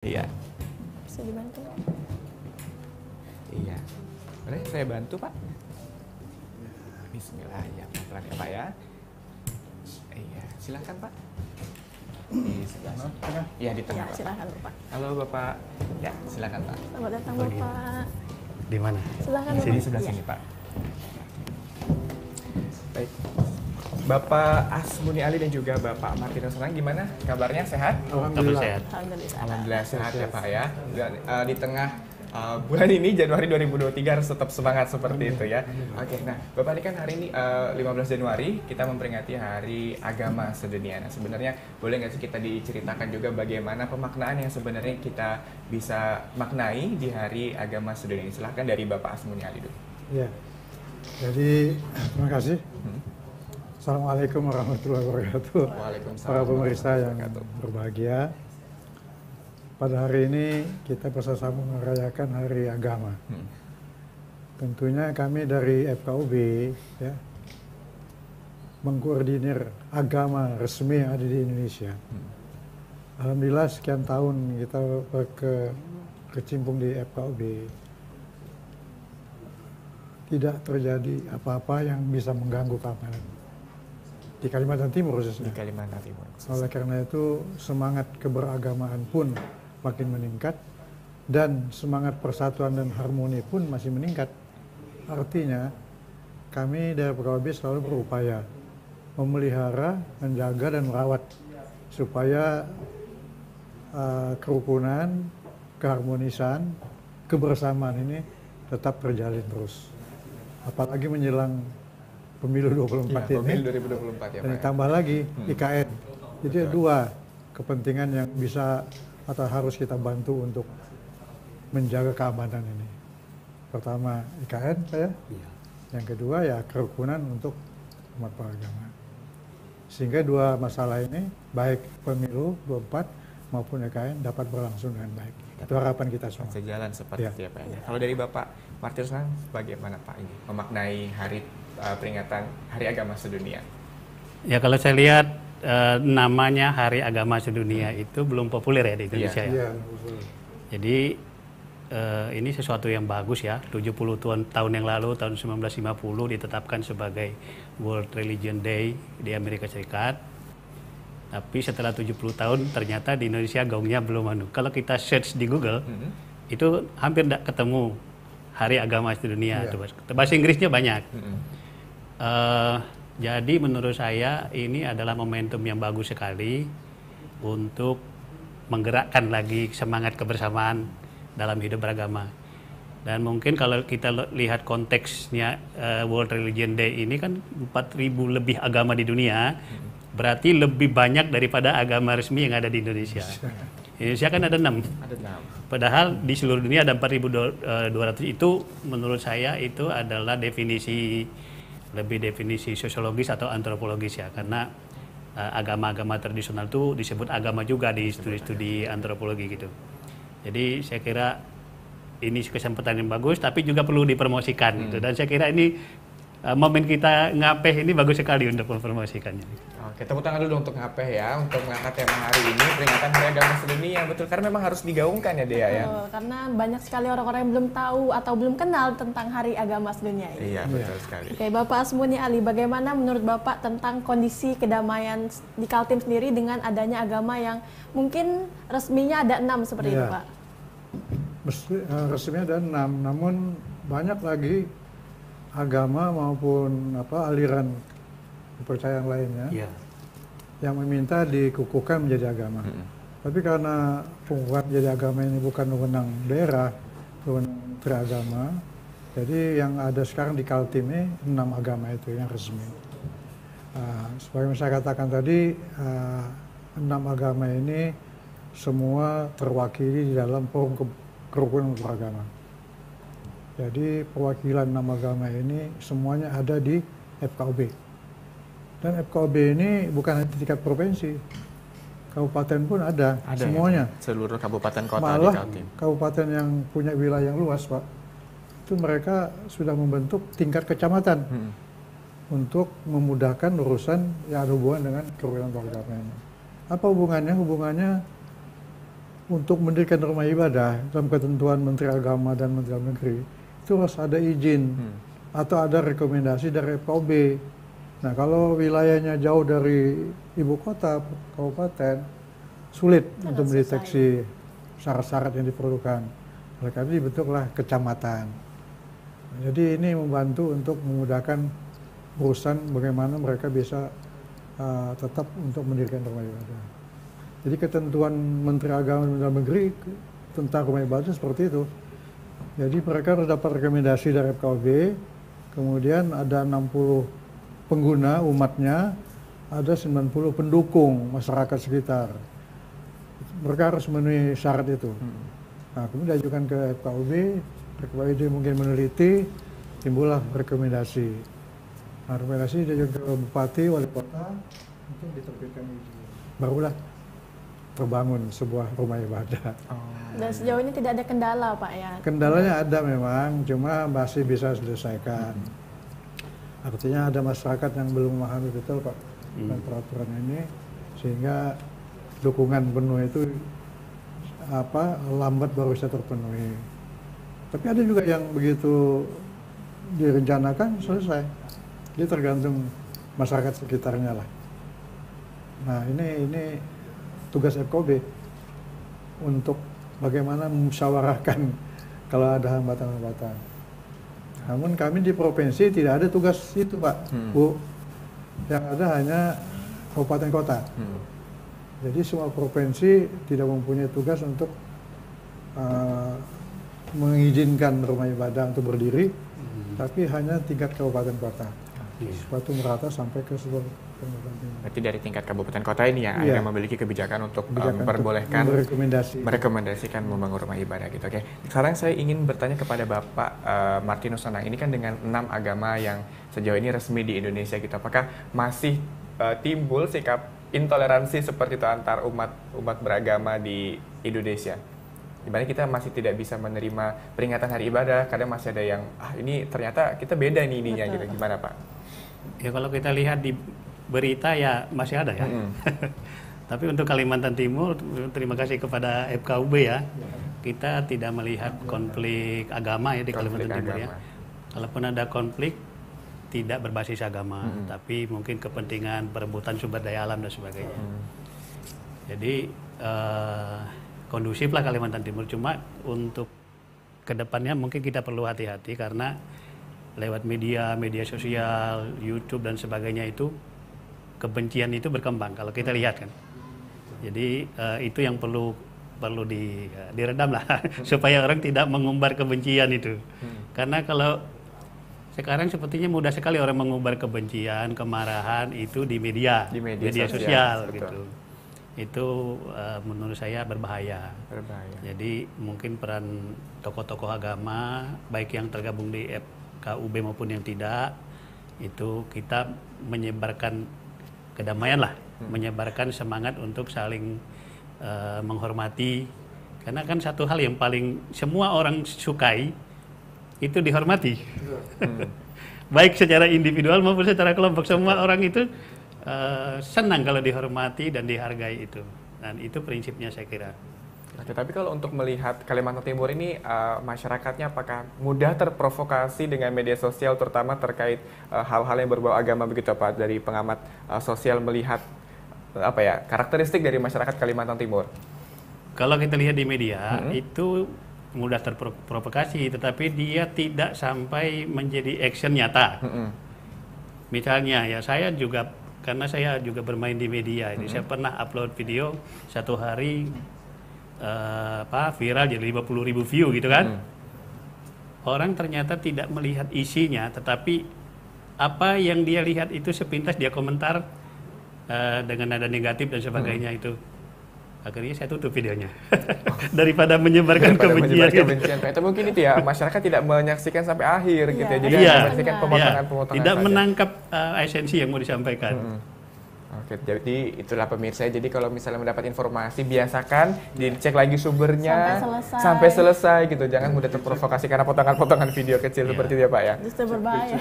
Iya. Bisa dibantu? Iya. Boleh saya bantu, Pak? Bismillah, ya pelan-pelan ya, Pak ya. Iya, silakan Pak. Di sebelah sini. Iya, di tengah. Ya, Pak. silakan Bapak. Halo Bapak. Ya, silakan Pak. Selamat datang Bapak. Di mana? Silakan Di Bapak. sini sebelah Iya. sini, Pak. Baik. Bapak Asmuni Ali dan juga Bapak Martinus Senang, gimana kabarnya? Sehat? Alhamdulillah sehat. Alhamdulillah. Alhamdulillah sehat ya Pak ya. Dan di tengah bulan ini Januari 2023 harus tetap semangat seperti itu ya. Oke, nah Bapak ini kan hari ini 15 Januari kita memperingati Hari Agama Sedunia. Nah sebenarnya boleh nggak sih kita diceritakan juga bagaimana pemaknaan yang sebenarnya kita bisa maknai di Hari Agama Sedunia ini? Silahkan dari Bapak Asmuni Ali dulu. Ya, jadi terima kasih. Assalamualaikum warahmatullahi wabarakatuh. Waalaikumsalam Para pemirsa yang warahmatullahi wabarakatuh. berbahagia. Pada hari ini kita bersama merayakan Hari Agama. Tentunya kami dari FKUB ya, mengkoordinir agama resmi yang ada di Indonesia. Alhamdulillah sekian tahun kita berkecimpung di FKUB, tidak terjadi apa-apa yang bisa mengganggu keamanan di Kalimantan Timur khususnya. Di Kalimantan Timur. Oleh karena itu semangat keberagamaan pun makin meningkat dan semangat persatuan dan harmoni pun masih meningkat. Artinya kami dari PKB selalu berupaya memelihara, menjaga dan merawat supaya kerukunan, keharmonisan, kebersamaan ini tetap terjalin terus. Apalagi menjelang Pemilu 24 Ya, ini. Pemilu 2024 ya Dan Pak. ditambah lagi IKN. Jadi ada dua kepentingan yang bisa atau harus kita bantu untuk menjaga keamanan ini. Pertama IKN saya, yang kedua ya kerukunan untuk umat beragama. Sehingga dua masalah ini baik pemilu 24 maupun IKN dapat berlangsung dengan baik. Itu harapan kita semua. Sejalan seperti Ya. itu ya Pak. Kalau dari Bapak Martinus Senang, bagaimana Pak ini memaknai hari peringatan Hari Agama Sedunia? Ya kalau saya lihat namanya Hari Agama Sedunia itu belum populer ya di Indonesia ya. Iya, betul. Jadi ini sesuatu yang bagus ya. 70 tahun yang lalu tahun 1950 ditetapkan sebagai World Religion Day di Amerika Serikat. Tapi setelah 70 tahun ternyata di Indonesia gaungnya belum anu. Kalau kita search di Google itu hampir tidak ketemu Hari Agama Sedunia. Iya. Bahasa Inggrisnya banyak. Jadi menurut saya ini adalah momentum yang bagus sekali untuk menggerakkan lagi semangat kebersamaan dalam hidup beragama. Dan mungkin kalau kita lihat konteksnya World Religion Day ini kan 4.000 lebih agama di dunia, berarti lebih banyak daripada agama resmi yang ada di Indonesia. Indonesia kan ada 6. Ada 6. Padahal di seluruh dunia ada 4.200. Itu menurut saya itu adalah definisi sosiologis atau antropologis ya, karena agama-agama tradisional itu disebut agama juga di studi-studi antropologi gitu. Jadi saya kira ini kesempatan yang bagus, tapi juga perlu dipromosikan gitu. Dan saya kira ini momen kita ngapeh ini bagus sekali untuk mempromosikannya. Oke, tepuk tangan dulu untuk Ngapeh ya, untuk mengangkat tema hari ini, peringatan Hari Agama Sedunia. Betul, karena memang harus digaungkan ya Dea ya. Betul, karena banyak sekali orang-orang yang belum tahu atau belum kenal tentang Hari Agama Sedunia ini. Iya, betul sekali. Oke, Bapak Asmuni Ali, bagaimana menurut Bapak tentang kondisi kedamaian di Kaltim sendiri dengan adanya agama yang mungkin resminya ada 6 seperti itu, Iya. Pak? Resminya ada 6, namun banyak lagi agama maupun aliran kepercayaan lainnya Iya. yang meminta dikukuhkan menjadi agama. Tapi karena pengukuhan menjadi agama ini bukan wewenang daerah, wewenang Menteri Agama, jadi yang ada sekarang di Kaltim ini 6 agama itu yang resmi. Sebagai saya katakan tadi, 6 agama ini semua terwakili di dalam forum kerukunan beragama. Jadi perwakilan 6 agama ini semuanya ada di FKUB. Dan FKUB ini bukan hanya di tingkat provinsi, kabupaten pun ada semuanya. Ya, seluruh kabupaten kota di Malah Kaltim. kabupaten yang punya wilayah yang luas, Pak, itu mereka sudah membentuk tingkat kecamatan untuk memudahkan urusan yang ada hubungan dengan kerukunan beragama ini. Apa hubungannya? Hubungannya untuk mendirikan rumah ibadah dalam ketentuan Menteri Agama dan Menteri Dalam Negeri itu harus ada izin atau ada rekomendasi dari FKUB. Nah, kalau wilayahnya jauh dari ibu kota kabupaten, sulit untuk mendeteksi syarat-syarat yang diperlukan. Oleh karena dibentuklah kecamatan. Jadi ini membantu untuk memudahkan urusan bagaimana mereka bisa tetap untuk mendirikan rumah ibadah. Jadi ketentuan Menteri Agama dan Dalam Negeri tentang rumah ibadah seperti itu. Jadi mereka harus dapat rekomendasi dari FKUB, kemudian ada 60 pengguna umatnya, ada 90 pendukung masyarakat sekitar. Mereka harus memenuhi syarat itu. Nah, kemudian diajukan ke FKUB, FKUB mungkin meneliti, timbullah rekomendasi. Nah, rekomendasi diajukan ke Bupati, Wali Kota, untuk diterbitkan izin. Barulah terbangun sebuah rumah ibadah. Dan sejauh ini tidak ada kendala, Pak ya? Kendalanya ada memang, cuma masih bisa diselesaikan. Artinya ada masyarakat yang belum memahami betul Pak dan peraturan ini, sehingga dukungan penuh itu lambat baru bisa terpenuhi. Tapi ada juga yang begitu direncanakan selesai. Jadi tergantung masyarakat sekitarnya lah. Nah ini tugas FKUB untuk bagaimana musyawarahkan kalau ada hambatan-hambatan. Namun kami di provinsi tidak ada tugas itu Pak, Bu. Yang ada hanya kabupaten kota. Jadi semua provinsi tidak mempunyai tugas untuk mengizinkan rumah ibadah untuk berdiri, tapi hanya tingkat kabupaten kota. Suatu merata sampai ke seluruh kabupaten. Berarti dari tingkat kabupaten kota ini ya, yang memiliki kebijakan untuk memperbolehkan, merekomendasikan membangun rumah ibadah gitu. Oke. Sekarang saya ingin bertanya kepada Bapak Martinus Anang. Ini kan dengan 6 agama yang sejauh ini resmi di Indonesia gitu. Apakah masih timbul sikap intoleransi seperti itu antar umat beragama di Indonesia? Dimana kita masih tidak bisa menerima peringatan hari ibadah, kadang masih ada yang ini ternyata kita beda nih ininya gitu. Gimana Pak? Ya kalau kita lihat di berita ya masih ada ya. Tapi untuk Kalimantan Timur, terima kasih kepada FKUB ya. Kita tidak melihat konflik agama ya di Kalimantan Timur ya. Kalaupun ada konflik tidak berbasis agama, tapi mungkin kepentingan perebutan sumber daya alam dan sebagainya. Jadi kondusif lah Kalimantan Timur. Cuma untuk kedepannya mungkin kita perlu hati-hati karena lewat media sosial, YouTube dan sebagainya itu kebencian itu berkembang kalau kita lihat kan. Jadi itu yang perlu diredam lah supaya orang tidak mengumbar kebencian itu. Karena kalau sekarang sepertinya mudah sekali orang mengumbar kebencian, kemarahan itu di media sosial gitu. Itu menurut saya berbahaya. Jadi mungkin peran tokoh-tokoh agama baik yang tergabung di FKUB maupun yang tidak, itu kita menyebarkan kedamaian lah, menyebarkan semangat untuk saling menghormati. Karena kan satu hal yang paling semua orang sukai itu dihormati. Baik secara individual maupun secara kelompok, semua orang itu senang kalau dihormati dan dihargai itu. Dan itu prinsipnya saya kira. Oke, tapi kalau untuk melihat Kalimantan Timur ini masyarakatnya apakah mudah terprovokasi dengan media sosial terutama terkait hal-hal yang berbau agama begitu Pak, dari pengamat sosial melihat karakteristik dari masyarakat Kalimantan Timur? Kalau kita lihat di media itu mudah terprovokasi, tetapi dia tidak sampai menjadi action nyata. Misalnya ya saya juga, karena saya juga bermain di media ini, saya pernah upload video satu hari viral jadi 50.000 view gitu kan. Orang ternyata tidak melihat isinya, tetapi apa yang dia lihat itu sepintas dia komentar dengan nada negatif dan sebagainya itu. Akhirnya saya tutup videonya daripada menyebarkan kebencian. Itu mungkin itu ya, masyarakat tidak menyaksikan sampai akhir gitu ya. Jadi menyaksikan pemotongan-pemotongan tidak saja. menangkap esensi yang mau disampaikan. Oke, jadi itulah pemirsa. Jadi kalau misalnya mendapat informasi, biasakan dicek lagi sumbernya sampai selesai gitu. Jangan mudah terprovokasi karena potongan-potongan video kecil seperti itu ya Pak ya. Justru berbahaya.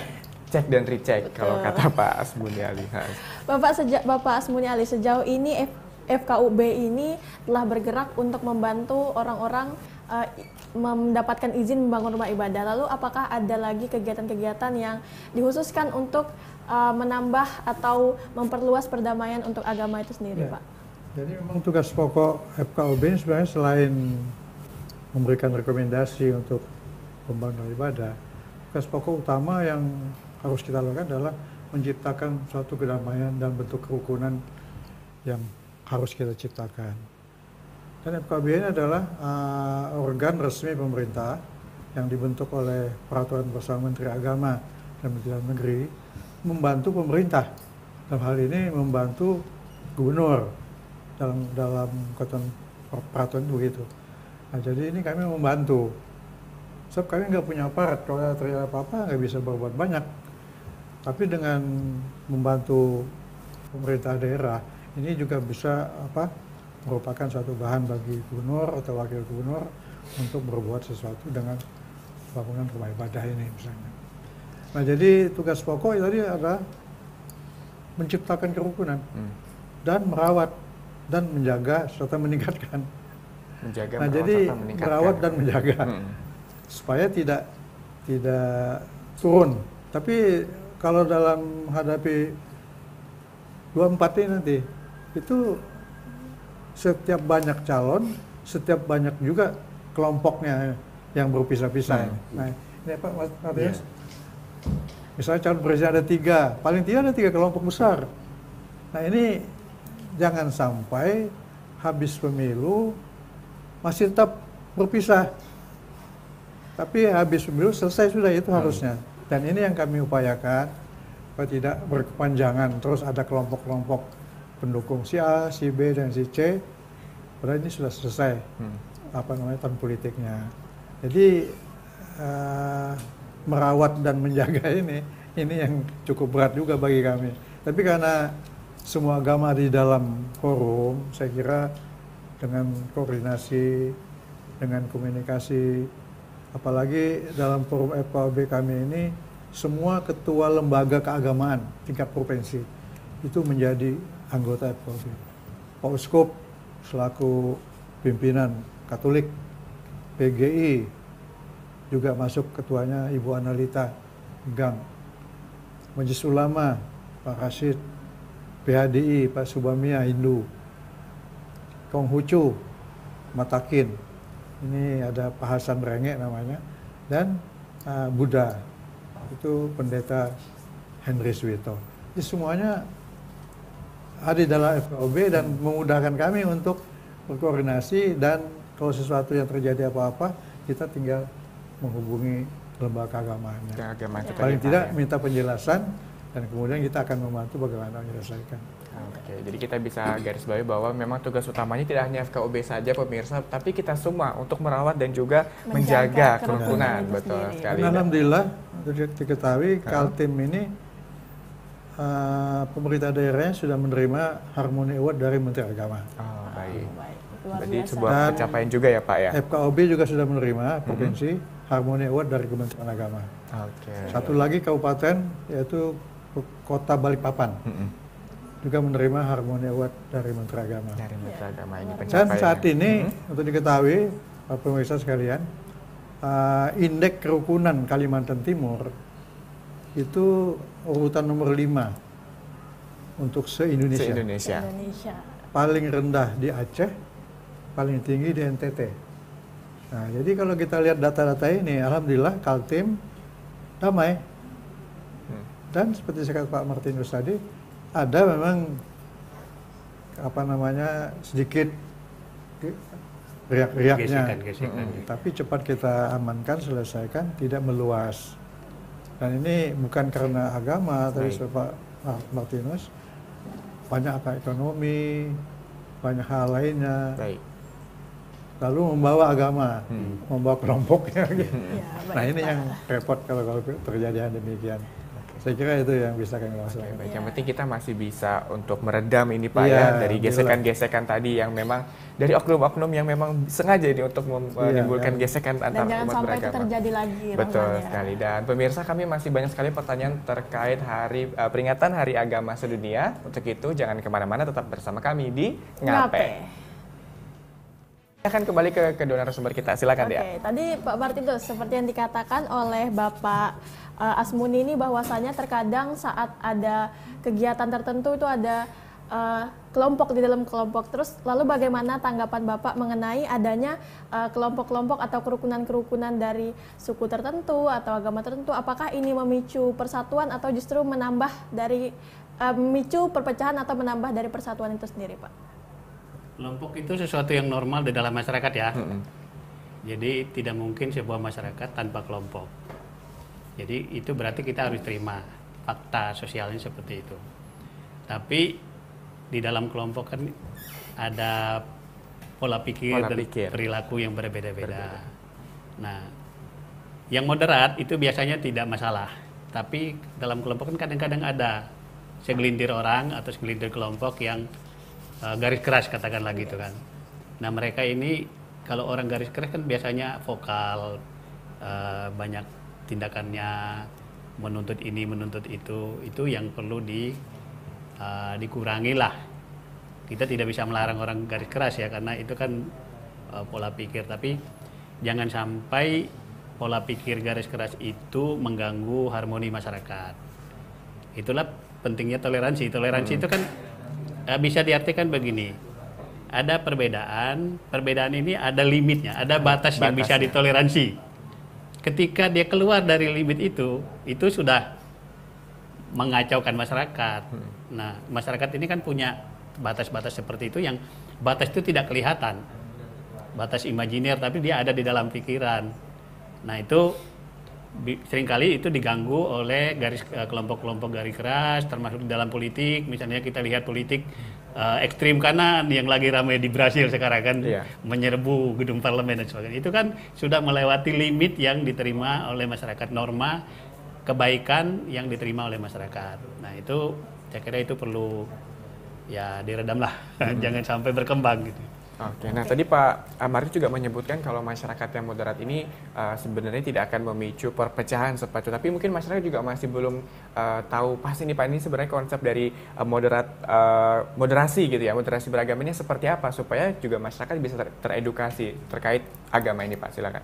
Cek dan recheck kalau kata Pak Asmuni Ali. Bapak Asmuni Ali, sejauh ini FKUB ini telah bergerak untuk membantu orang-orang mendapatkan izin membangun rumah ibadah. Lalu apakah ada lagi kegiatan-kegiatan yang dikhususkan untuk menambah atau memperluas perdamaian untuk agama itu sendiri, Ya. Pak? Jadi memang tugas pokok FKUB ini sebenarnya selain memberikan rekomendasi untuk pembangunan ibadah, tugas pokok utama yang harus kita lakukan adalah menciptakan suatu kedamaian dan bentuk kerukunan yang harus kita ciptakan. Dan FKUB ini adalah organ resmi pemerintah yang dibentuk oleh Peraturan Bersama Menteri Agama dan Menteri Dalam Negeri, membantu pemerintah. Dalam hal ini membantu gubernur dalam peraturan itu begitu. Nah, jadi ini kami membantu. Sebab kami nggak punya aparat, kalau terjadi apa-apa nggak bisa berbuat banyak. Tapi dengan membantu pemerintah daerah, ini juga bisa merupakan suatu bahan bagi gubernur atau wakil gubernur untuk berbuat sesuatu dengan bangunan rumah ibadah ini misalnya. Nah, jadi tugas pokok tadi adalah menciptakan kerukunan dan merawat dan menjaga serta meningkatkan. Menjaga, Nah, merawat, jadi serta meningkatkan. merawat dan menjaga supaya tidak turun. Tapi kalau dalam hadapi 24 ini nanti itu setiap banyak calon, setiap banyak juga kelompoknya yang berpisah-pisah. Nah, ini Pak Matius. Misalnya calon presiden ada 3, paling tidak ada 3 kelompok besar. Nah, ini jangan sampai habis pemilu masih tetap berpisah. Tapi habis pemilu selesai sudah, itu harusnya. Dan ini yang kami upayakan, supaya tidak berkepanjangan terus ada kelompok-kelompok pendukung si A, si B, dan si C. Padahal ini sudah selesai tahun politiknya. Jadi merawat dan menjaga ini yang cukup berat juga bagi kami. Tapi karena semua agama di dalam forum, saya kira dengan koordinasi, dengan komunikasi, apalagi dalam forum FKUB kami ini, semua ketua lembaga keagamaan tingkat provinsi itu menjadi anggota FKUB. Pak Uskup selaku pimpinan Katolik, PGI juga masuk ketuanya Ibu Analita Gang, Majelis Ulama Pak Rashid, PHDI Pak Subamia Hindu, Konghucu Matakin, ini ada Pak Hasan Renge namanya, dan Buddha itu Pendeta Henry Suwito. Jadi semuanya ada di dalam FKUB dan memudahkan kami untuk berkoordinasi, dan kalau sesuatu yang terjadi apa-apa kita tinggal menghubungi lembaga agamanya. Paling tidak minta penjelasan dan kemudian kita akan membantu bagaimana menyelesaikan. Oke, jadi kita bisa garis bawahi bahwa memang tugas utamanya tidak hanya FKUB saja pemirsa, tapi kita semua untuk merawat dan juga menjaga kerukunan. Betul sekali. Dan alhamdulillah untuk diketahui Kaltim ini pemerintah daerahnya sudah menerima Harmony Award dari Menteri Agama. Oh, baik. Luar Jadi biasa. sebuah pencapaian juga ya Pak ya. FKUB juga sudah menerima provinsi Harmony Award dari Kementerian Agama. Oke. Satu lagi kabupaten yaitu Kota Balikpapan juga menerima Harmony Award dari Menteri Agama. Dari Menteri Agama ini Dan pencapaian. saat ini untuk diketahui Pak pemirsa sekalian, indeks kerukunan Kalimantan Timur itu urutan nomor 5 untuk se-Indonesia. Se-Indonesia. Indonesia. Paling rendah di Aceh, paling tinggi di NTT. Nah, jadi kalau kita lihat data-data ini, alhamdulillah Kaltim damai. Dan seperti saya kata Pak Martinus tadi, ada memang sedikit riak-riaknya. Gesekan. Tapi cepat kita amankan, selesaikan, tidak meluas. Dan ini bukan karena agama, tadi Pak Martinus, banyak apa ekonomi, banyak hal lainnya. Baik. Lalu membawa agama, membawa kelompoknya. Ya, Nah, ini yang repot kalau terjadi yang demikian. Oke. Saya kira itu yang bisa kami laksanakan. Baik, yang penting kita masih bisa untuk meredam ini Pak Iya, ya, dari gesekan-gesekan tadi yang memang dari oknum-oknum yang memang sengaja ini untuk menimbulkan gesekan Dan antar jangan umat sampai itu beragama. terjadi lagi. Betul Rahman, ya. sekali. Dan pemirsa, kami masih banyak sekali pertanyaan terkait peringatan Hari Agama Sedunia. Untuk itu jangan kemana-mana, tetap bersama kami di Ngape. Akan kembali ke kedua narasumber kita, silakan Oke, Dea. tadi Pak Bartinus seperti yang dikatakan oleh Bapak Asmuni ini bahwasanya terkadang saat ada kegiatan tertentu itu ada kelompok di dalam kelompok. Terus lalu bagaimana tanggapan Bapak mengenai adanya kelompok-kelompok atau kerukunan-kerukunan dari suku tertentu atau agama tertentu? Apakah ini memicu persatuan atau justru menambah dari memicu perpecahan atau menambah dari persatuan itu sendiri, Pak? Kelompok itu sesuatu yang normal di dalam masyarakat ya. Jadi tidak mungkin sebuah masyarakat tanpa kelompok. Jadi itu berarti kita harus terima fakta sosialnya seperti itu. Tapi di dalam kelompok kan ada pola pikir dan perilaku yang berbeda-beda. Nah, yang moderat itu biasanya tidak masalah. Tapi dalam kelompok kan kadang-kadang ada segelintir orang atau segelintir kelompok yang garis keras katakanlah gitu kan. Nah mereka ini kalau orang garis keras kan biasanya vokal, banyak tindakannya, menuntut ini menuntut itu yang perlu dikurangi lah. Kita tidak bisa melarang orang garis keras ya karena itu kan pola pikir, tapi jangan sampai pola pikir garis keras itu mengganggu harmoni masyarakat. Itulah pentingnya toleransi. Toleransi itu kan bisa diartikan begini, ada perbedaan ini ada limitnya, ada batas yang bisa ditoleransi. Ketika dia keluar dari limit itu sudah mengacaukan masyarakat. Nah, masyarakat ini kan punya batas-batas seperti itu yang batas itu tidak kelihatan, batas imajiner, tapi dia ada di dalam pikiran. Nah, itu seringkali itu diganggu oleh kelompok-kelompok garis keras, termasuk di dalam politik. Misalnya kita lihat politik ekstrim kanan yang lagi ramai di Brasil sekarang kan, menyerbu gedung parlemen dan sebagainya. Itu kan sudah melewati limit yang diterima oleh masyarakat, norma kebaikan yang diterima oleh masyarakat. Nah itu saya kira itu perlu ya diredam lah, jangan sampai berkembang gitu. Oke, nah tadi Pak Amari juga menyebutkan kalau masyarakat yang moderat ini sebenarnya tidak akan memicu perpecahan seperti itu. Tapi mungkin masyarakat juga masih belum tahu pasti nih Pak, ini sebenarnya konsep dari moderasi gitu ya, moderasi beragamanya seperti apa supaya juga masyarakat bisa teredukasi terkait agama ini Pak, silakan.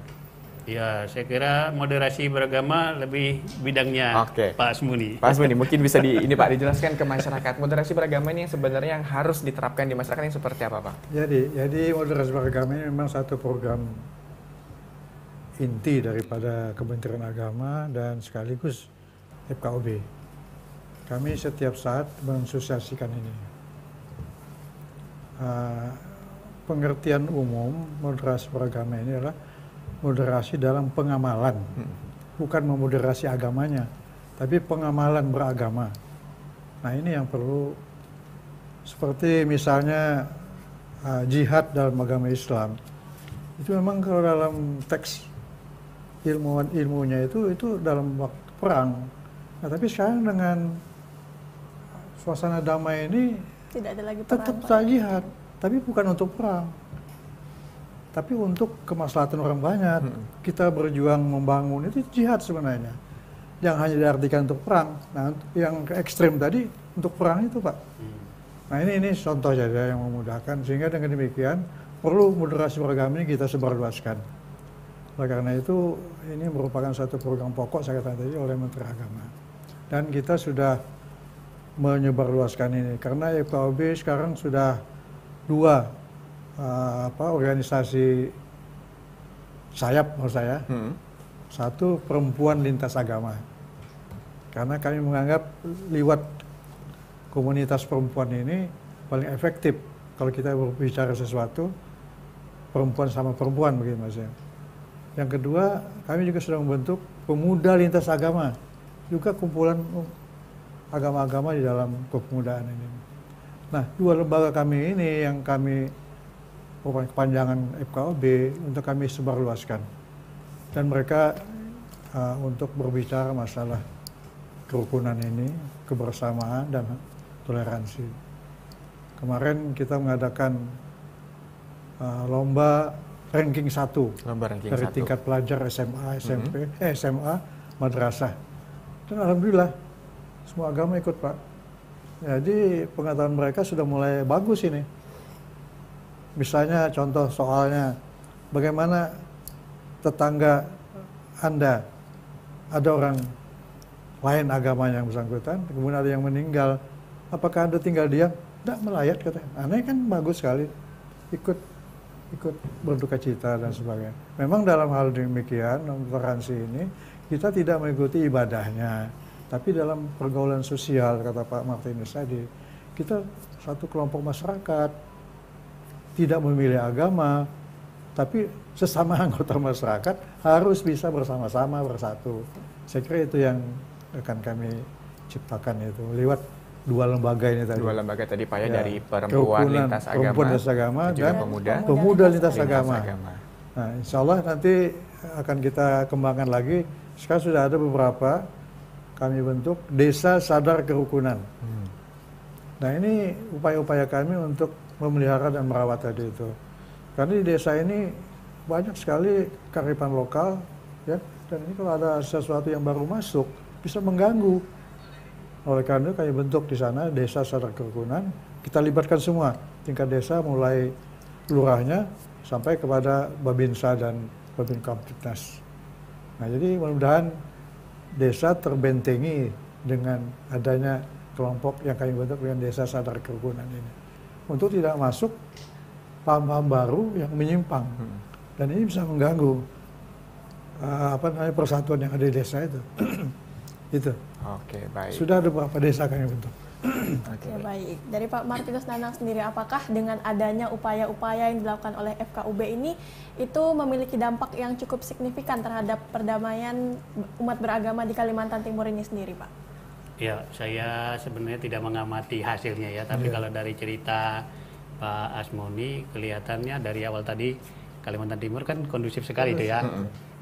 Ya, saya kira moderasi beragama lebih bidangnya Pak Asmuni. Pak Asmuni, mungkin bisa ini Pak dijelaskan ke masyarakat. Moderasi beragama ini yang sebenarnya yang harus diterapkan di masyarakat ini seperti apa Pak? Jadi moderasi beragama ini memang satu program inti daripada Kementerian Agama dan sekaligus FKUB. Kami setiap saat mensosialisasikan ini. Pengertian umum moderasi beragama ini adalah moderasi dalam pengamalan, bukan memoderasi agamanya, tapi pengamalan beragama. Nah ini yang perlu, seperti misalnya jihad dalam agama Islam, itu memang kalau dalam teks ilmunya itu dalam waktu perang. Nah tapi sekarang dengan suasana damai ini tidak ada lagi perang, tetap jihad, tapi bukan untuk perang. Tapi untuk kemaslahatan orang banyak, kita berjuang membangun, itu jihad sebenarnya. Yang hanya diartikan untuk perang. Nah, yang ekstrim tadi untuk perang itu Pak. Nah ini contoh saja yang memudahkan, sehingga dengan demikian perlu moderasi beragama ini kita sebarluaskan. Oleh karena itu, ini merupakan satu program pokok saya katakan tadi oleh Menteri Agama. Dan kita sudah menyebarluaskan ini, karena FKUB sekarang sudah 2 organisasi sayap menurut saya. Satu, perempuan lintas agama, karena kami menganggap lewat komunitas perempuan ini paling efektif kalau kita berbicara sesuatu perempuan sama perempuan begitu maksudnya. Yang kedua, kami juga sudah membentuk pemuda lintas agama, juga kumpulan agama-agama di dalam kepemudaan ini. Nah, 2 lembaga kami ini yang kami kepanjangan FKUB untuk kami sebarluaskan, dan mereka untuk berbicara masalah kerukunan ini, kebersamaan dan toleransi. Kemarin kita mengadakan lomba ranking 1 Lomba ranking dari 1. tingkat pelajar SMA, SMP, SMA, madrasah. Dan alhamdulillah semua agama ikut, Pak. Jadi pengetahuan mereka sudah mulai bagus ini. Misalnya contoh soalnya, bagaimana tetangga Anda ada orang lain agamanya yang bersangkutan, kemudian ada yang meninggal, apakah Anda tinggal diam? Tidak, melayat katanya. Aneh kan, bagus sekali. Ikut berduka cita dan sebagainya. Memang dalam hal demikian, toleransi ini, kita tidak mengikuti ibadahnya, tapi dalam pergaulan sosial, kata Pak Martinus tadi, kita satu kelompok masyarakat, tidak memilih agama, tapi sesama anggota masyarakat harus bisa bersama-sama bersatu. Saya kira itu yang akan kami ciptakan itu lewat dua lembaga ini tadi. Dua lembaga tadi Pak ya, dari perempuan Kerukunan lintas agama, perempuan lintas agama juga dan pemuda lintas agama. Nah, insya Allah nanti akan kita kembangkan lagi. Sekarang sudah ada beberapa kami bentuk desa sadar kerukunan. Nah, ini upaya-upaya kami untuk memelihara dan merawat tadi itu. Karena di desa ini banyak sekali kearifan lokal, ya. Dan ini kalau ada sesuatu yang baru masuk bisa mengganggu. Oleh karena itu kami bentuk di sana desa sadar kerukunan. Kita libatkan semua tingkat desa, mulai lurahnya sampai kepada Babinsa dan Babin Kamtipnas. Nah, jadi mudah-mudahan desa terbentengi dengan adanya kelompok yang kami bentuk dengan desa sadar kerukunan ini, untuk tidak masuk paham-paham baru yang menyimpang. Dan ini bisa mengganggu persatuan yang ada di desa itu. Itu. Oke, baik. Sudah ada beberapa desa kami bentuk. Oke, Ya, baik. Dari Pak Martinus Nanang sendiri, apakah dengan adanya upaya-upaya yang dilakukan oleh FKUB ini itu memiliki dampak yang cukup signifikan terhadap perdamaian umat beragama di Kalimantan Timur ini sendiri, Pak? Ya, saya sebenarnya tidak mengamati hasilnya ya, tapi kalau dari cerita Pak Asmoni kelihatannya dari awal tadi Kalimantan Timur kan kondusif sekali itu ya.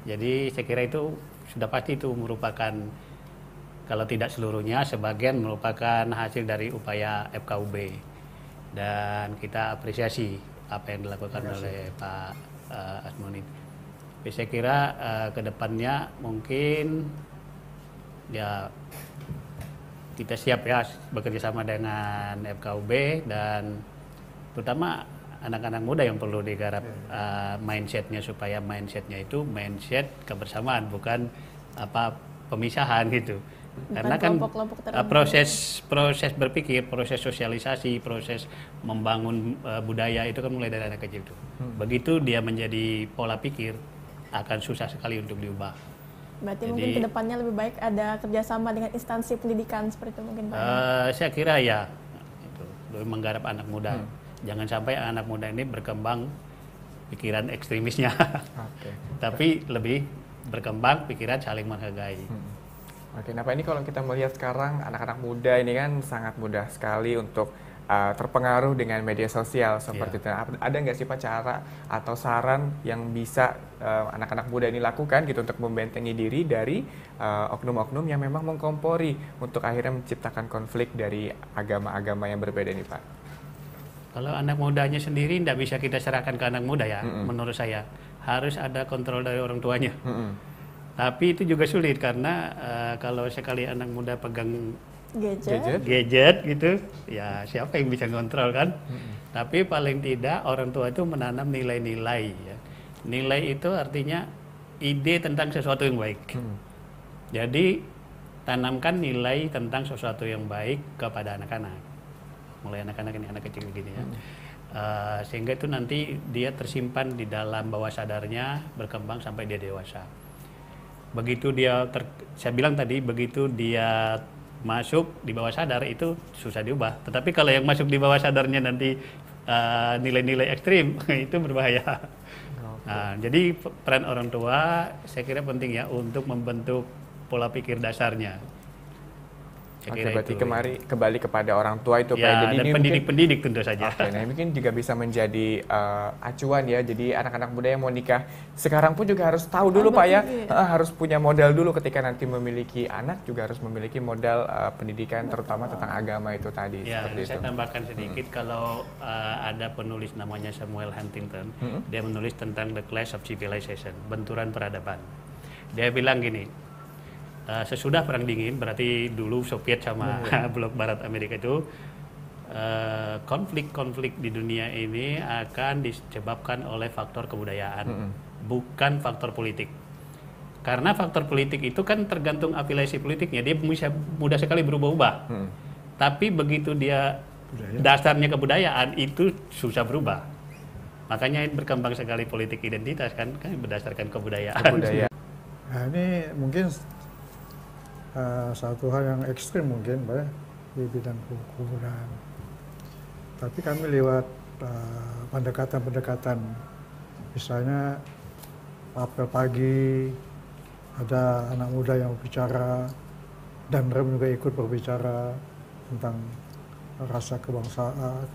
Jadi saya kira itu sudah pasti itu merupakan, kalau tidak seluruhnya, sebagian merupakan hasil dari upaya FKUB. Dan kita apresiasi apa yang dilakukan oleh Pak Asmoni. Tapi saya kira ke depannya mungkin ya kita siap ya bekerja sama dengan FKUB, dan terutama anak-anak muda yang perlu digarap mindsetnya, supaya mindsetnya itu mindset kebersamaan, bukan pemisahan gitu. Karena kan proses berpikir, proses sosialisasi, proses membangun budaya itu kan mulai dari anak kecil itu. Begitu dia menjadi pola pikir, akan susah sekali untuk diubah. Berarti mungkin kedepannya lebih baik ada kerjasama dengan instansi pendidikan seperti itu mungkin, Pak? Saya kira ya, itu lebih menggarap anak muda. Jangan sampai anak muda ini berkembang pikiran ekstremisnya, tapi lebih berkembang pikiran saling menghargai. Oke, nah Pak, ini kalau kita melihat sekarang anak-anak muda ini kan sangat mudah sekali untuk terpengaruh dengan media sosial seperti itu. Ada nggak sih Pak cara atau saran yang bisa anak-anak muda ini lakukan gitu untuk membentengi diri dari oknum-oknum yang memang mengkompori untuk akhirnya menciptakan konflik dari agama-agama yang berbeda ini, Pak? Kalau anak mudanya sendiri tidak bisa kita serahkan ke anak muda ya, menurut saya harus ada kontrol dari orang tuanya. Tapi itu juga sulit karena kalau sekali anak muda pegang gadget gitu, ya siapa yang bisa kontrol kan? Tapi paling tidak orang tua itu menanam nilai-nilai. Ya. Nilai itu artinya ide tentang sesuatu yang baik. Jadi tanamkan nilai tentang sesuatu yang baik kepada anak-anak. Mulai anak-anak ini, anak kecil begini ya. Sehingga itu nanti dia tersimpan di dalam bawah sadarnya, berkembang sampai dia dewasa. Begitu dia, saya bilang tadi, begitu dia masuk di bawah sadar itu susah diubah. Tetapi kalau yang masuk di bawah sadarnya nanti nilai-nilai ekstrim, itu berbahaya. Nah, jadi peran orang tua saya kira penting ya untuk membentuk pola pikir dasarnya. Saya Oke, kira berarti itu, kembali kepada orang tua itu Pak. ya, Jadi dan ini mungkin pendidik-pendidik tentu saja. Oke, nah ini mungkin juga bisa menjadi acuan ya. Jadi anak-anak muda yang mau nikah sekarang pun juga harus tahu dulu Pak ya, harus punya modal dulu ketika nanti memiliki anak, juga harus memiliki modal pendidikan terutama tentang agama itu tadi. Ya, seperti saya itu. tambahkan sedikit kalau ada penulis namanya Samuel Huntington, dia menulis tentang The Clash of Civilization, benturan peradaban. Dia bilang gini, sesudah perang dingin, berarti dulu Soviet sama blok Barat Amerika itu, konflik-konflik di dunia ini akan disebabkan oleh faktor kebudayaan, bukan faktor politik. Karena faktor politik itu kan tergantung afiliasi politiknya, dia bisa mudah sekali berubah-ubah. Tapi begitu dia dasarnya kebudayaan, itu susah berubah. Makanya berkembang sekali politik identitas kan berdasarkan kebudayaan. Nah, ini mungkin satu hal yang ekstrim mungkin Pak ya, di bidang kebudayaan. Tapi kami lewat pendekatan-pendekatan, misalnya apel pagi, ada anak muda yang berbicara, dan Rem juga ikut berbicara tentang rasa kebangsaan,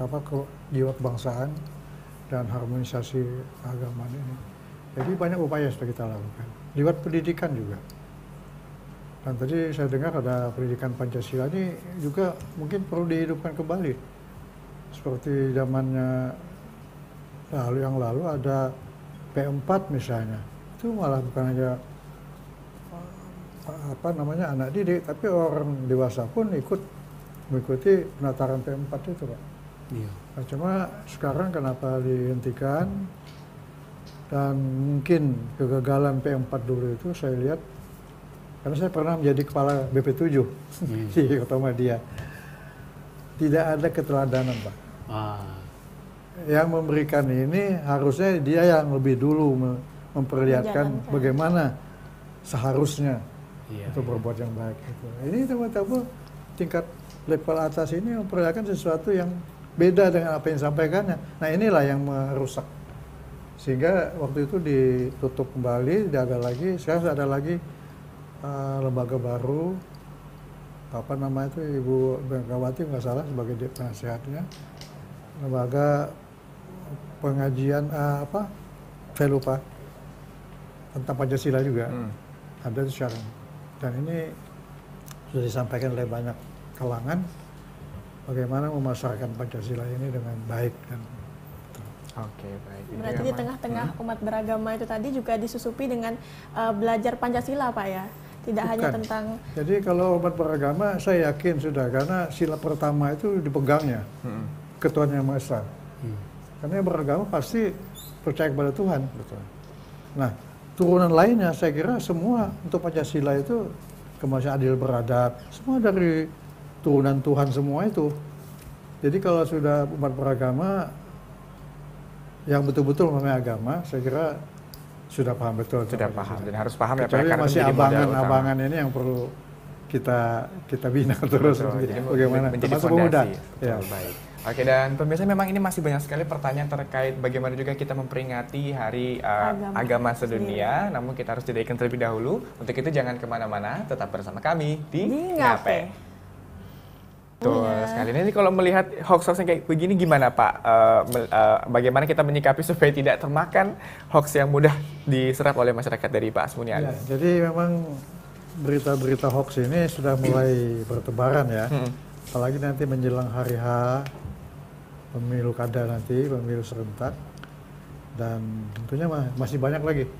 jiwa kebangsaan dan harmonisasi agama ini. Jadi banyak upaya yang sudah kita lakukan. Lewat pendidikan juga. Dan tadi saya dengar ada pendidikan Pancasila ini juga mungkin perlu dihidupkan kembali. Seperti zamannya yang lalu ada P4 misalnya. Itu malah bukan hanya anak didik, tapi orang dewasa pun ikut mengikuti penataran P4 itu Pak. Iya. Nah, cuma sekarang kenapa dihentikan, dan mungkin kegagalan P4 dulu itu saya lihat, karena saya pernah menjadi kepala BP7 di Kota Madia. Tidak ada keteladanan Pak. Yang memberikan ini harusnya dia yang lebih dulu memperlihatkan bagaimana seharusnya untuk berbuat yang baik. Ini teman-teman tingkat level atas ini memperlihatkan sesuatu yang beda dengan apa yang disampaikannya. Nah inilah yang merusak. Sehingga waktu itu ditutup kembali, tidak ada lagi. Sekarang ada lagi lembaga baru, apa namanya itu, Ibu Megawati nggak salah sebagai penasehatnya, lembaga pengajian saya lupa, tentang Pancasila juga ada itu sekarang. Dan ini sudah disampaikan oleh banyak kalangan bagaimana memasarkan Pancasila ini dengan baik dan Oke, baik. Berarti di tengah-tengah umat beragama itu tadi juga disusupi dengan belajar Pancasila Pak ya? Tidak hanya tentang... Jadi kalau umat beragama saya yakin sudah, karena sila pertama itu dipegangnya Ketuhanan Yang Maha Esa. Karena yang beragama pasti percaya kepada Tuhan. Betul. Nah, turunan lainnya saya kira semua untuk Pancasila itu kemanusiaan adil beradab, semua dari turunan Tuhan semua itu. Jadi kalau sudah umat beragama yang betul-betul memahami agama, saya kira sudah paham betul. Sudah paham dan harus paham ya Pak. Kecuali Karena masih menjadi modal utama. abangan-abangan ini yang perlu kita bina terus. Betul, jadi Bagaimana menjadi termasuk fondasi. pemuda. Betul, Ya. baik. Oke, dan pemirsa memang ini masih banyak sekali pertanyaan terkait bagaimana juga kita memperingati Hari Agama Sedunia. Namun kita harus jadikan terlebih dahulu. Untuk itu jangan kemana-mana, tetap bersama kami di Ngape. Betul sekali. Ini kalau melihat hoax-hoax yang kayak begini gimana Pak? Bagaimana kita menyikapi supaya tidak termakan hoax yang mudah diserap oleh masyarakat dari Pak Asmunian? Ya, jadi memang berita-berita hoax ini sudah mulai bertebaran ya. Apalagi nanti menjelang hari H, pemilu kada nanti, pemilu serentak. Dan tentunya masih banyak lagi.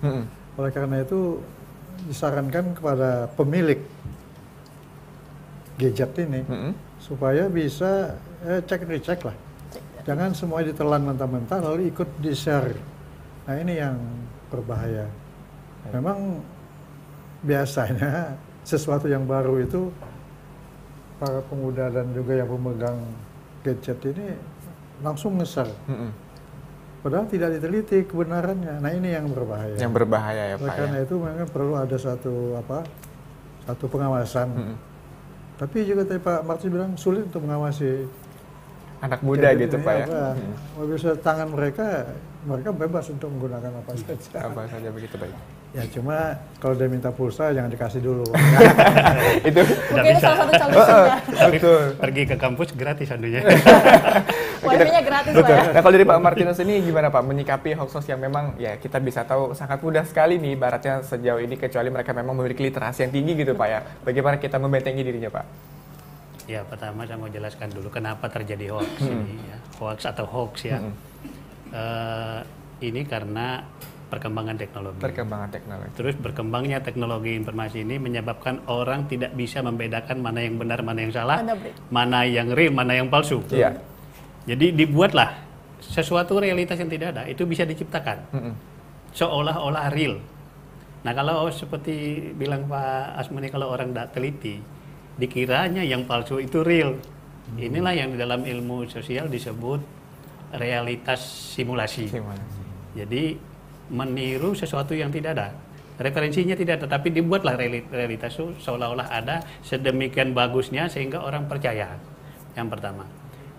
Oleh karena itu disarankan kepada pemilik gadget ini supaya bisa cek-recek lah. Jangan semua ditelan mentah-mentah lalu ikut di-share. Nah ini yang berbahaya. Memang biasanya sesuatu yang baru itu para pemuda dan juga yang pemegang gadget ini langsung nge-share. Padahal tidak diteliti kebenarannya. Nah ini yang berbahaya. Yang berbahaya ya Pak. Oleh karena itu memang perlu ada satu pengawasan. Tapi juga tadi Pak Martin bilang sulit untuk mengawasi anak muda Jadi gitu ini Pak ya. apa, bisa tangan mereka bebas untuk menggunakan apa saja. Apa saja begitu baik. Ya cuma kalau dia minta pulsa jangan dikasih dulu. Itu Mungkin itu salah satu solusinya. betul. Pergi ke kampus gratis anunya. Wifi-nya gratis Pak Betul. ya. Nah kalau dari Pak Martinus ini gimana Pak menyikapi hoax yang memang ya kita bisa tahu sangat mudah sekali nih ibaratnya sejauh ini kecuali mereka memang memiliki literasi yang tinggi gitu Pak ya. Bagaimana kita membentengi dirinya Pak? Ya pertama saya mau jelaskan dulu kenapa terjadi hoax ini ya. Hoax atau hoax ya. Ini karena perkembangan teknologi. Perkembangan teknologi. Terus berkembangnya teknologi informasi ini menyebabkan orang tidak bisa membedakan mana yang benar, mana yang salah, mana yang real, mana yang palsu. Iya. Jadi dibuatlah sesuatu realitas yang tidak ada itu bisa diciptakan seolah-olah real. Nah kalau seperti bilang Pak Asmuni kalau orang tidak teliti dikiranya yang palsu itu real. Inilah yang di dalam ilmu sosial disebut realitas simulasi. Jadi meniru sesuatu yang tidak ada. Referensinya tidak ada, tapi dibuatlah realitas itu seolah-olah ada sedemikian bagusnya sehingga orang percaya. Yang pertama.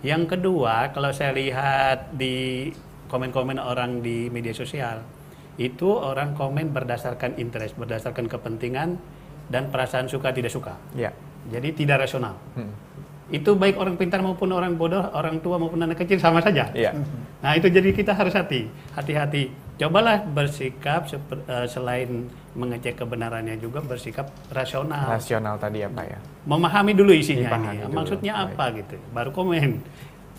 Yang kedua, kalau saya lihat di komen-komen orang di media sosial, itu orang komen berdasarkan interest, berdasarkan kepentingan dan perasaan suka tidak suka. Iya. Jadi tidak rasional. Itu baik orang pintar maupun orang bodoh, orang tua maupun anak kecil sama saja. Iya. Nah itu jadi kita harus hati-hati. Cobalah bersikap selain mengecek kebenarannya juga bersikap rasional. Rasional tadi ya Pak ya. Memahami dulu isinya Dipahami ini. dulu. Maksudnya apa gitu. Baru komen.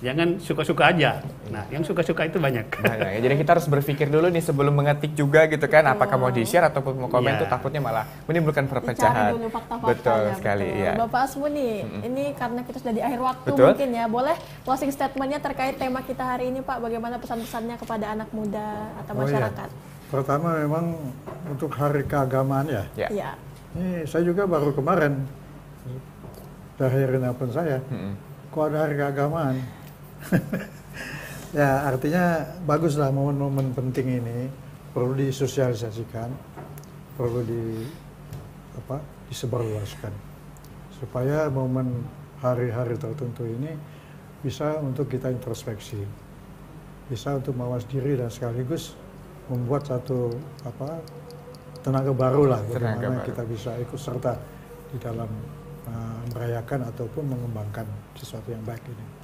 Jangan suka-suka aja. Nah, yang suka-suka itu banyak. Nah, ya, jadi kita harus berpikir dulu nih sebelum mengetik juga gitu kan, apakah mau di-share ataupun mau komen tuh takutnya malah menimbulkan perpecahan. Dicari dulu fakta-faktanya. Betul sekali, ya. Bapak Asmuni, ini karena kita sudah di akhir waktu Betul. mungkin ya, boleh closing statementnya terkait tema kita hari ini Pak, bagaimana pesan-pesannya kepada anak muda atau masyarakat? Pertama memang untuk hari keagamaan ya. Ya. Iya. Ini saya juga baru kemarin dari pun saya. Kok ada hari keagamaan? Ya artinya baguslah momen-momen penting ini perlu disosialisasikan, perlu disebarluaskan supaya momen hari-hari tertentu ini bisa untuk kita introspeksi, bisa untuk mawas diri dan sekaligus membuat satu tenaga baru lah bagaimana kita bisa ikut serta di dalam merayakan ataupun mengembangkan sesuatu yang baik ini.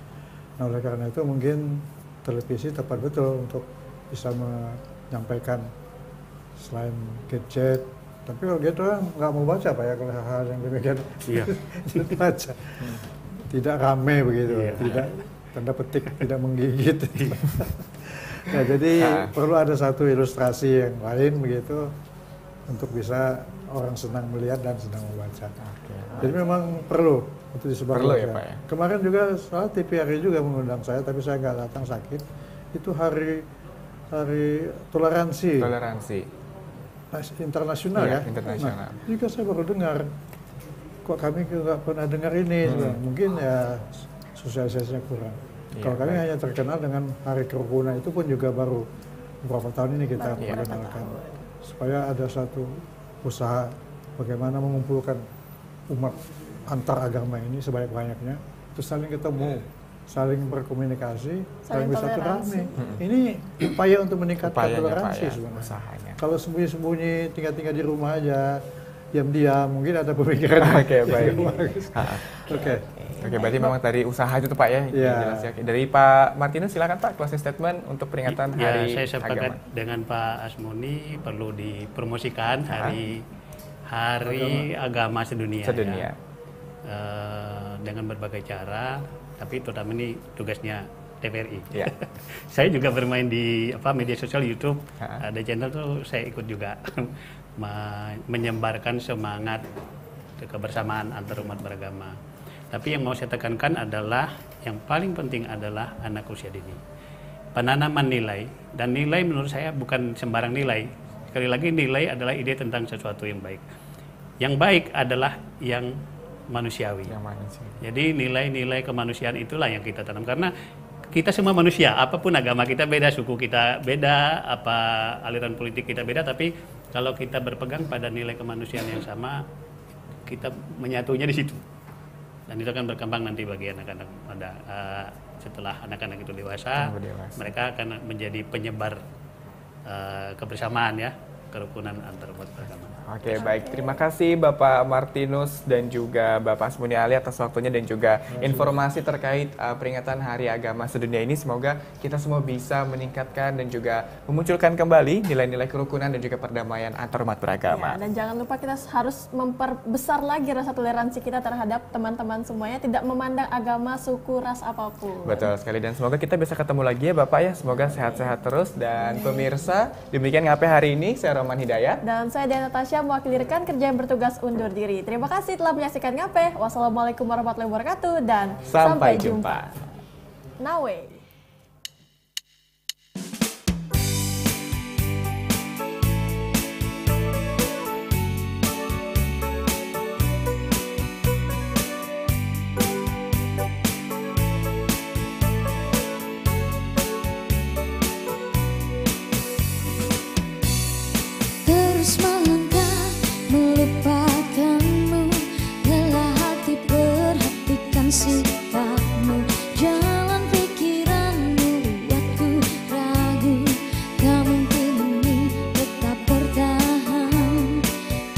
Nah oleh karena itu mungkin televisi tepat betul untuk bisa menyampaikan selain gadget. Tapi kalau gitu orang nggak mau baca Pak ya kalau hal-hal yang demikian. Iya. Tidak baca. Tidak rame begitu. Tidak tanda petik tidak menggigit. Nah, jadi perlu ada satu ilustrasi yang lain begitu untuk bisa orang senang melihat dan senang membaca. Jadi memang perlu untuk disebarluaskan. Ya, Pak, ya? Kemarin juga salah TVRI juga mengundang saya, tapi saya nggak datang sakit. Itu hari toleransi. Toleransi. Internasional Iya, ya. internasional. Nah, juga saya baru dengar. Kok kami nggak pernah dengar ini? Mungkin ya sosialisasinya kurang. Iya, Kalau kami hanya terkenal dengan hari kerukunan itu pun juga baru beberapa tahun ini kita perkenalkan. Supaya ada satu usaha bagaimana mengumpulkan umat antar agama ini sebanyak-banyaknya, terus saling ketemu, saling berkomunikasi, saling bisa toleransi. Ini upaya untuk meningkatkan toleransi sebenarnya. Usahanya. Kalau sembunyi-sembunyi, tinggal-tinggal di rumah aja, diam-diam, mungkin ada pemikiran. Oke, baik. Oke. Oke, berarti memang dari usaha itu tuh Pak ya. Jelas ya. Dari Pak Martinus silakan Pak closing statement untuk peringatan Hari saya sepakat Agama. dengan Pak Asmuni perlu dipromosikan hari agama sedunia. Sedunia. Ya. Dengan berbagai cara, tapi terutama ini tugasnya TVRI. Ya. Saya juga bermain di media sosial YouTube, ada channel tuh saya ikut juga menyebarkan semangat kebersamaan antar umat beragama. Tapi yang mau saya tekankan adalah yang paling penting adalah anak usia dini. Penanaman nilai, dan nilai menurut saya bukan sembarang nilai. Sekali lagi nilai adalah ide tentang sesuatu yang baik. Yang baik adalah yang manusiawi. Jadi nilai-nilai kemanusiaan itulah yang kita tanam karena kita semua manusia, apapun agama kita beda, suku kita beda, aliran politik kita beda, tapi kalau kita berpegang pada nilai kemanusiaan yang sama, kita menyatunya di situ. Dan itu akan berkembang nanti bagi anak-anak setelah anak-anak itu dewasa, mereka akan menjadi penyebar kebersamaan ya, kerukunan antar umat beragama. Oke, baik. Terima kasih Bapak Martinus dan juga Bapak Asmuni Ali atas waktunya dan juga informasi terkait peringatan Hari Agama Sedunia ini. Semoga kita semua bisa meningkatkan dan juga memunculkan kembali nilai-nilai kerukunan dan juga perdamaian antar umat beragama. Ya, dan jangan lupa kita harus memperbesar lagi rasa toleransi kita terhadap teman-teman semuanya, tidak memandang agama, suku, ras apapun. Betul sekali, dan semoga kita bisa ketemu lagi ya Bapak ya. Semoga sehat-sehat terus, dan pemirsa, demikian Ngape hari ini. Saya Roman Hidayat. Dan saya Diana Tasya, mewakili rekan kerja yang bertugas undur diri. Terima kasih telah menyaksikan Ngape. Wassalamualaikum warahmatullahi wabarakatuh dan Sampai jumpa. Nawe. Terus melangkah melupakanmu, lelah hati perhatikan sikapmu, jalan pikiranmu buatku ragu, tak mungkin ini tetap bertahan.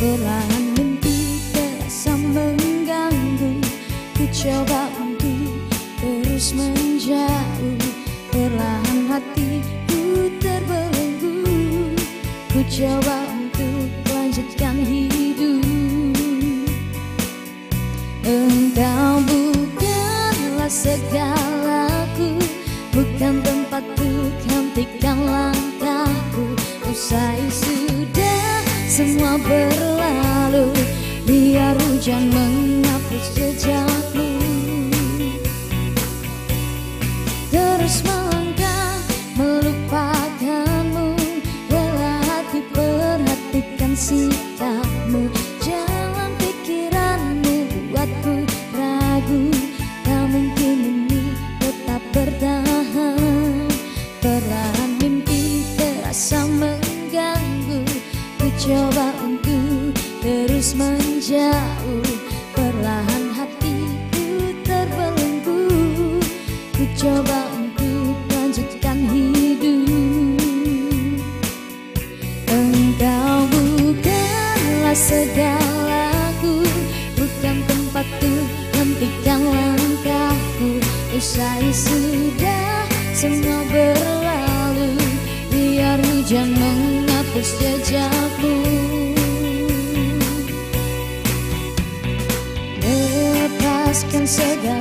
Perlahan mimpi terasa mengganggu, ku coba untuk terus menjauh. Perlahan hatiku terbelenggu, ku coba untuk lanjutkan hidup. Engkau bukanlah segalaku, bukan tempatku, hentikan langkahku. Usai sudah semua berlalu, biar hujan menghapus jejakmu. Terus melangkah melupakanmu, lelah hati perhatikan sikapmu, jalan pikiranmu buatku ragu, tak mungkin ini tetap bertahan. Perlahan mimpi terasa mengganggu, ku coba untuk terus menjauh. Perlahan hatiku terbelenggu, ku coba untuk lanjutkan hidup. Engkau bukanlah segalaku, bukan tempatku, hentikan langkahku. Usai sudah semua berlalu, biar hujan menghapus jejakmu. Lepaskan segala